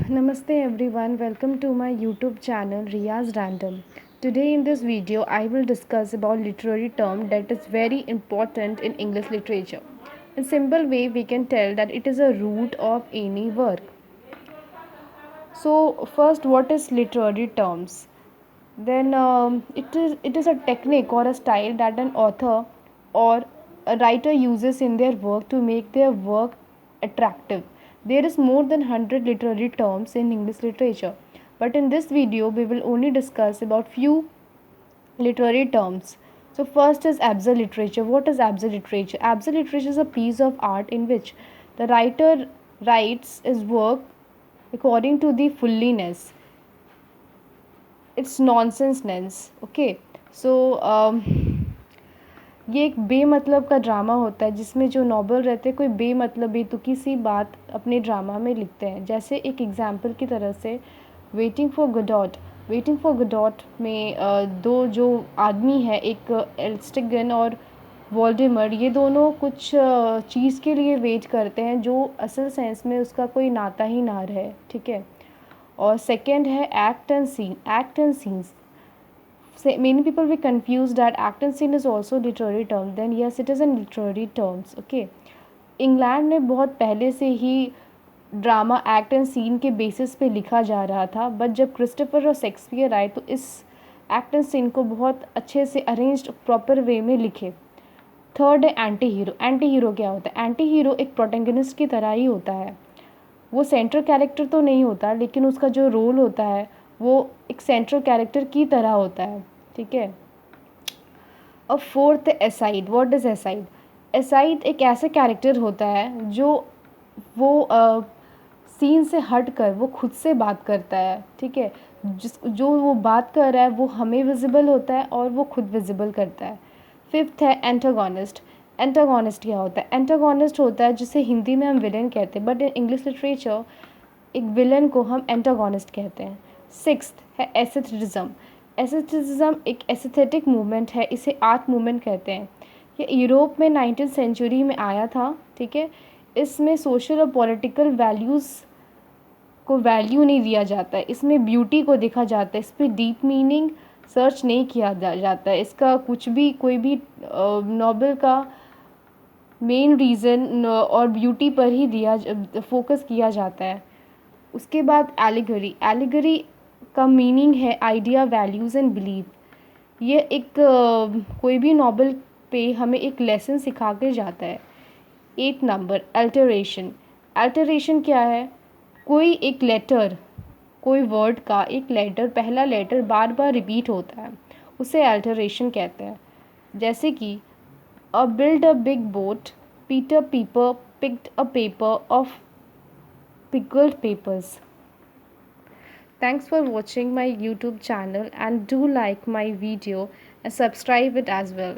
Namaste everyone, welcome to my YouTube channel Riya's Random. Today in this video I will discuss about literary term that is very important in English literature. In simple way we can tell that it is a root of any work. So first, what is literary terms? Then it is a technique or a style that an author or a writer uses in their work to make their work attractive. There is more than 100 literary terms in English literature, but in this video we will only discuss about few literary terms. So first is absurd literature. What is absurd literature? Absurd literature is a piece of art in which the writer writes his work according to the fulliness, it's nonsenseness. Okay. So ये एक बेमतलब का drama होता है जिसमें जो novel रहते हैं कोई बेमतलब बेतुकी सी बात अपने ड्रामा में लिखते हैं. जैसे एक एग्जाम्पल की तरह से waiting for Gadot. Waiting for Gadot में दो जो आदमी है, एक एल्स्टिगन और वोल्डेमर, ये दोनों कुछ चीज़ के लिए वेट करते हैं जो असल सेंस में उसका कोई नाता ही ना रहे. ठीक है. और सेकेंड है act and scene. Act and scenes, many people will confuse that act and scene is also literary term. Then yes, it is in literary terms. Okay. England में बहुत पहले से ही ड्रामा एक्ट एंड सीन के basis पे लिखा जा रहा था, बट जब क्रिस्टोफर और शेक्सपियर आए तो इस एक्ट एंड सीन को बहुत अच्छे से अरेंज्ड प्रॉपर वे में लिखे. थर्ड है एंटी हीरो. एंटी हीरो क्या होता है? एंटी हीरो एक प्रोटेगनिस्ट की तरह ही होता है. वो सेंट्रल कैरेक्टर तो नहीं होता, लेकिन उसका जो रोल होता है वो एक सेंट्रल कैरेक्टर की तरह होता है. ठीक है. और fourth aside. What is aside? Aside एक ऐसा कैरेक्टर होता है जो वो सीन से हट कर वो खुद से बात करता है. ठीक है. जो वो बात कर रहा है वो हमें विजिबल होता है और वो खुद विजिबल करता है. फिफ्थ है एंटागोनिस्ट. एंटागोनिस्ट क्या होता है? एंटागोनिस्ट होता है जिसे हिंदी में हम विलन कहते हैं, बट इन इंग्लिश लिटरेचर एक विलन को हम एंटागोनिस्ट कहते हैं. सिक्स्थ है एस्थेटिज्म. एस्थेटिज्म एक एस्थेटिक मूवमेंट है, इसे आर्ट मूवमेंट कहते हैं. ये यूरोप में 19th सेंचुरी में आया था. ठीक है. इसमें सोशल और पॉलिटिकल वैल्यूज़ को वैल्यू नहीं दिया जाता है, इसमें ब्यूटी को देखा जाता है, इस पर डीप मीनिंग सर्च नहीं किया जाता है. इसका कुछ भी कोई भी नॉवल का मेन रीज़न और ब्यूटी पर ही फोकस किया जाता है. उसके बाद एलिगरी. एलिगरी का मीनिंग है आइडिया, वैल्यूज़ एंड बिलीफ. ये एक कोई भी नॉवल पे हमें एक लेसन सिखा के जाता है. 8 नंबर अल्टरेशन. अल्टरेशन क्या है? कोई एक लेटर, कोई वर्ड का एक लेटर, पहला लेटर बार बार रिपीट होता है, उसे अल्टरेशन कहते हैं. जैसे कि build a big boat, Peter Piper picked a paper of pickled papers. Thanks for watching my YouTube channel and do like my video and subscribe it as well.